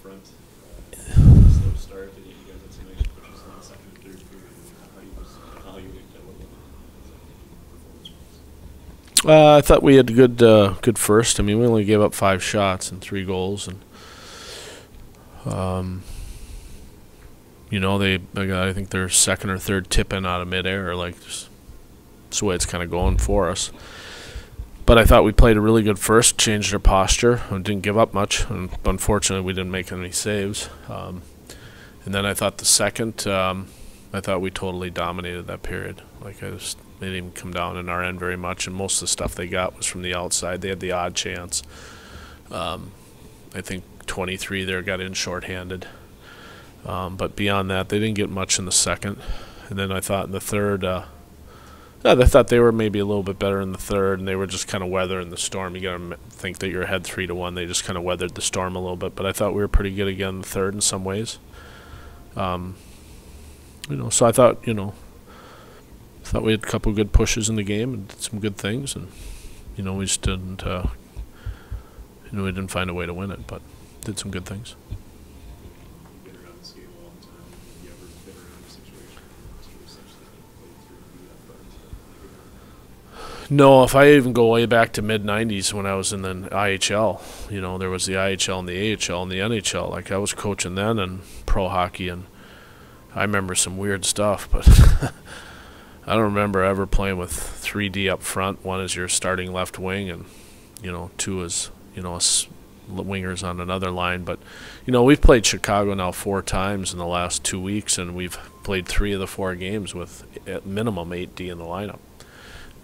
front. Slow start, and you guys had some nice pushes in the second and third period. How do you just evaluate that? What performance? I thought we had good first. I mean, we only gave up 5 shots and 3 goals, and I think their second or third tip in out of midair, like that's the way it's kind of going for us. But I thought we played a really good first, changed our posture, and didn't give up much. And unfortunately, we didn't make any saves. And then I thought the second, I thought we totally dominated that period. Like they didn't even come down in our end very much, and most of the stuff they got was from the outside. They had the odd chance. I think 23 there got in shorthanded. But beyond that, they didn't get much in the second. And then I thought in the third, I thought they were maybe a little bit better in the third, and they were just kind of weathering the storm. You got to think that you're ahead 3-1. They just kind of weathered the storm a little bit. But I thought we were pretty good again in the third in some ways. So I thought, thought we had a couple good pushes in the game and did some good things, and we just didn't, we didn't find a way to win it, but did some good things. You've been around this game a long time. Have you ever been around a situation where essentially played through and beat up front? No, if I even go way back to mid-'90s when I was in the IHL, there was the IHL and the AHL and the NHL. Like, I was coaching then in pro hockey, and I remember some weird stuff, but I don't remember ever playing with 3D up front. One is your starting left wing, and, 2 is, wingers on another line. But, we've played Chicago now 4 times in the last 2 weeks, and we've played 3 of the 4 games with at minimum 8D in the lineup.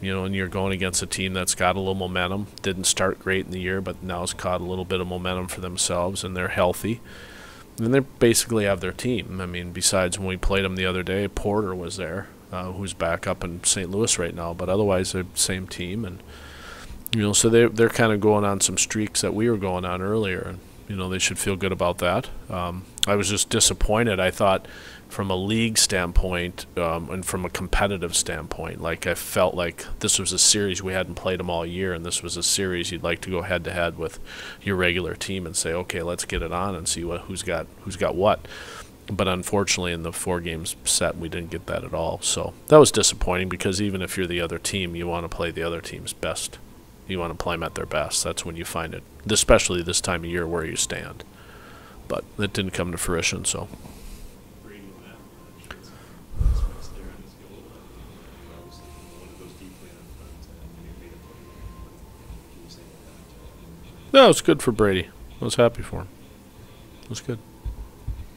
And you're going against a team that's got a little momentum. Didn't start great in the year, but now has caught a little bit of momentum for themselves, and they're healthy. And they basically have their team. I mean, besides when we played them the other day, Porter was there, who's back up in St. Louis right now. But otherwise, they're the same team. And, so they're kind of going on some streaks that we were going on earlier. And, they should feel good about that. I was just disappointed. I thought from a league standpoint and from a competitive standpoint, like I felt like this was a series we hadn't played them all year, and this was a series you'd like to go head-to-head with your regular team and say, okay, let's get it on and see who's got what. But unfortunately, in the 4 games set, we didn't get that at all. So that was disappointing, because even if you're the other team, you want to play the other team's best. You want to play them at their best. That's when you find it, especially this time of year, where you stand. But it didn't come to fruition, so. No, it's good for Brady. I was happy for him. It was good.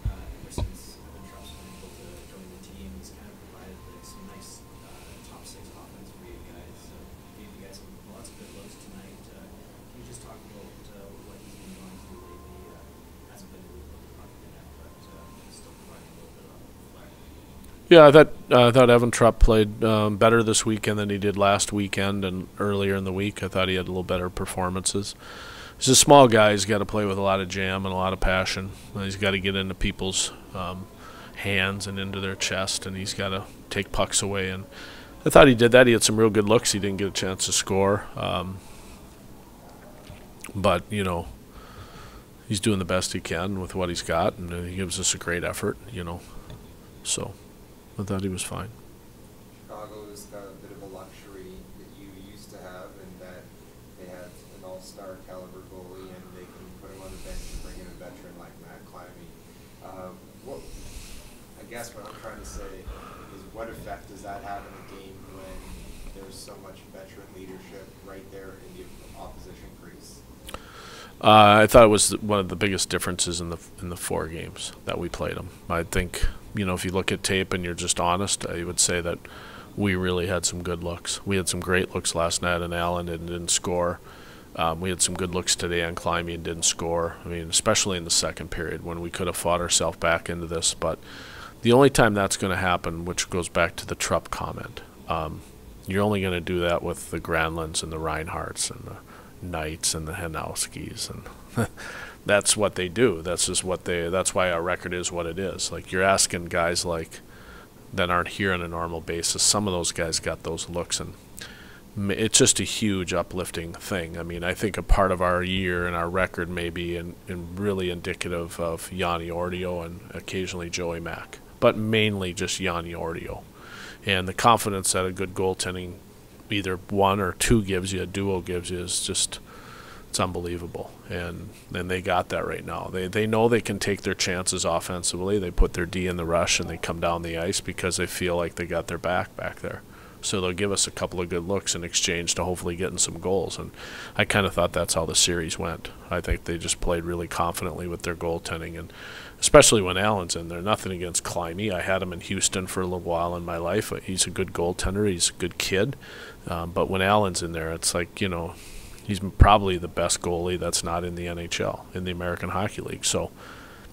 Ever since Trump's been able to join the team, he's kind of provided some nice top 6 offense for you guys. Gave you guys lots of good looks tonight. Can you just talk about what he's been going through lately? Hasn't been really looking confident yet, but still providing a little bit of flair. Yeah, I thought Evan Trupp played better this weekend than he did last weekend and earlier in the week. I thought he had a little better performances. He's a small guy. He's got to play with a lot of jam and a lot of passion. He's got to get into people's hands and into their chest, and he's got to take pucks away. And I thought he did that. He had some real good looks. He didn't get a chance to score. But, he's doing the best he can with what he's got, and he gives us a great effort, So I thought he was fine. Chicago's got a bit of a luxury that you used to have, in that they have an all-star caliber goalie, and they can put him on the bench and bring in a veteran like Matt Climby. I guess what I'm trying to say is, what effect does that have in a game when there's so much veteran leadership right there in the opposition crease? I thought it was one of the biggest differences in the 4 games that we played them. I think, if you look at tape and you're just honest, I would say that we really had some good looks. We had some great looks last night on Allen and didn't score. We had some good looks today on Climby and didn't score. I mean, especially in the second period when we could have fought ourselves back into this. But the only time that's going to happen, which goes back to the Trupp comment, you're only going to do that with the Granlunds and the Reinhardts and the Knights and the Hanowskis, and that's what they do. That's just what that's why our record is what it is. Like, you're asking guys like that aren't here on a normal basis. Some of those guys got those looks, and it's just a huge uplifting thing. I mean, I think a part of our year and our record may be in really indicative of Yanni Ordio and occasionally Joey Mack, but mainly just Yanni Ordio. And the confidence that a good goaltending, either one or two gives you, a duo gives you, is just, it's unbelievable. And they got that right now. They know they can take their chances offensively. They put their D in the rush and they come down the ice because they feel like they got their back there. So they'll give us a couple of good looks in exchange to hopefully getting some goals. And I kind of thought that's how the series went. I think they just played really confidently with their goaltending, and especially when Allen's in there. Nothing against Climie. I had him in Houston for a little while in my life. He's a good goaltender. He's a good kid. But when Allen's in there, it's like, you know, he's probably the best goalie that's not in the NHL, in the American Hockey League. So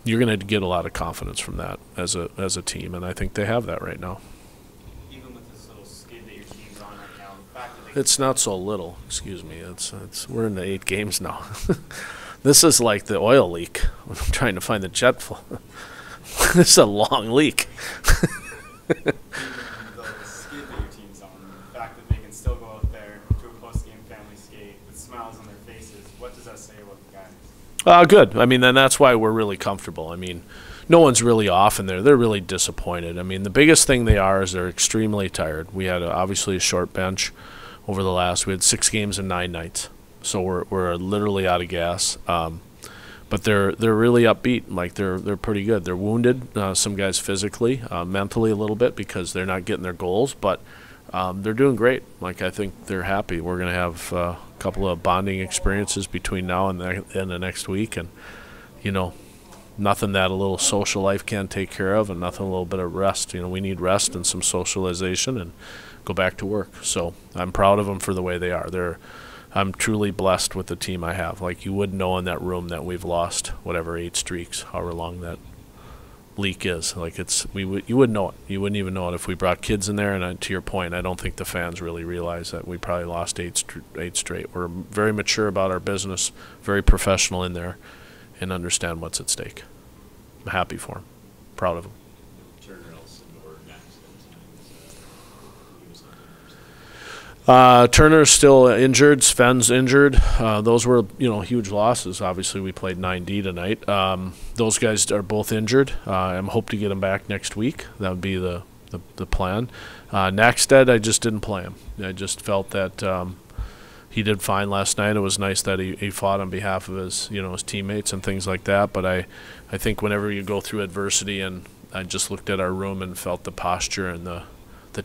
you're going to get a lot of confidence from that as a team, and I think they have that right now. It's not so little. Excuse me. It's we're in the 8 games now. This is like the oil leak when I'm trying to find the jet flow. This is a long leak. The skid that your team's on, the fact that they can still go out there to a post-game family skate with smiles on their faces, what does that say about the guys? Good. I mean, then that's why we're really comfortable. I mean, no one's really off in there. They're really disappointed. I mean, the biggest thing they are is they're extremely tired. We had obviously a short bench over the last. We had 6 games and 9 nights, so we're literally out of gas. But they're really upbeat. Like they're pretty good. They're wounded. Some guys physically, mentally a little bit because they're not getting their goals. But they're doing great. Like I think they're happy. We're gonna have a couple of bonding experiences between now and the next week, and you know, nothing that a little social life can't take care of, and nothing a little bit of rest. You know, we need rest and some socialization and go back to work. So I'm proud of them for the way they are. I'm truly blessed with the team I have. Like you wouldn't know in that room that we've lost whatever 8 streaks, however long that leak is. Like you wouldn't know it. You wouldn't even know it if we brought kids in there. And to your point, I don't think the fans really realize that we probably lost 8 straight. We're very mature about our business, very professional in there, and understand what's at stake. I'm happy for them, proud of them. Turner's still injured. Sven's injured. Those were, huge losses. Obviously, we played 9D tonight. Those guys are both injured. I'm hope to get them back next week. That would be the plan. Nackstead, I just didn't play him. I just felt that he did fine last night. It was nice that he fought on behalf of his teammates and things like that. But I think whenever you go through adversity, and I just looked at our room and felt the posture and the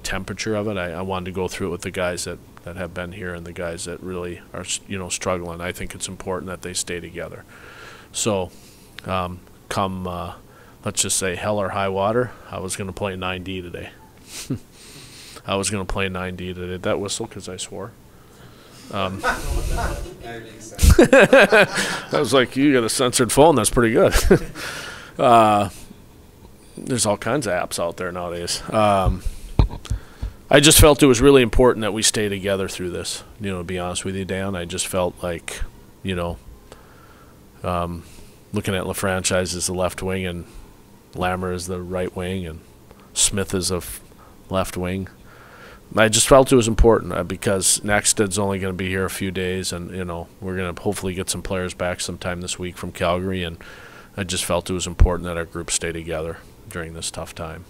temperature of it, I wanted to go through it with the guys that have been here and the guys that really are struggling. I think it's important that they stay together. So come let's just say hell or high water, I was going to play 9D today. I was going to play 9D today. That whistle because I swore. I was like, you got a censored phone, that's pretty good. There's all kinds of apps out there nowadays. I just felt it was really important that we stay together through this. To be honest with you, Dan, I just felt like, looking at LaFranchise as the left wing and Lammer as the right wing and Smith as a left wing. I just felt it was important because Nacksted's only going to be here a few days, and we're going to hopefully get some players back sometime this week from Calgary, and I just felt it was important that our group stay together during this tough time.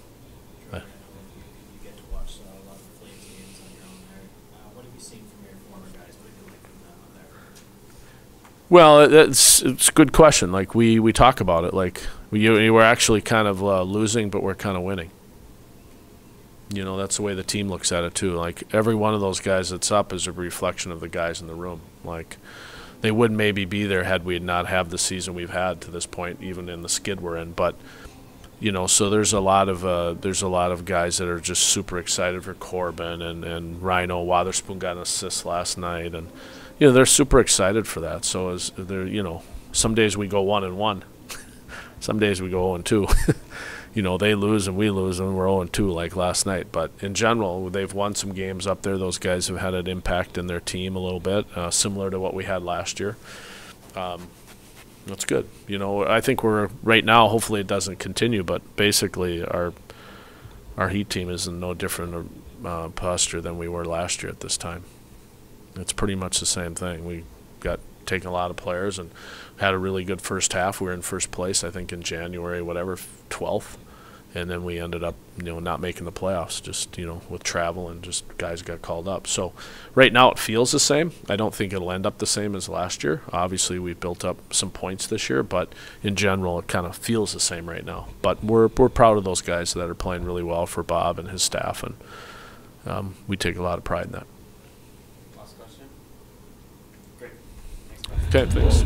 Well, it's a good question. Like we talk about it. Like we're actually kind of losing, but we're kind of winning. That's the way the team looks at it too. Like every one of those guys that's up is a reflection of the guys in the room. Like they wouldn't maybe be there had we not have the season we've had to this point, even in the skid we're in. But so there's a lot of guys that are just super excited for Corbin and Rhino. Wotherspoon got an assist last night, and they're super excited for that. So as they're, some days we go 1-1, some days we go 0-2. They lose and we lose and we're 0-2 like last night. But in general, they've won some games up there. Those guys have had an impact in their team a little bit, similar to what we had last year. That's good. I think we're right now. Hopefully, it doesn't continue. But basically, our Heat team is in no different posture than we were last year at this time. it's pretty much the same thing. We got taken a lot of players and had a really good first half. We were in first place, I think, in January, whatever, 12th. And then we ended up, not making the playoffs, just, with travel and just guys got called up. So right now it feels the same. I don't think it'll end up the same as last year. Obviously, we built up some points this year, but in general, it kind of feels the same right now. But we're proud of those guys that are playing really well for Bob and his staff, and we take a lot of pride in that. Last question. Great. Thanks, Brian. Okay, thanks.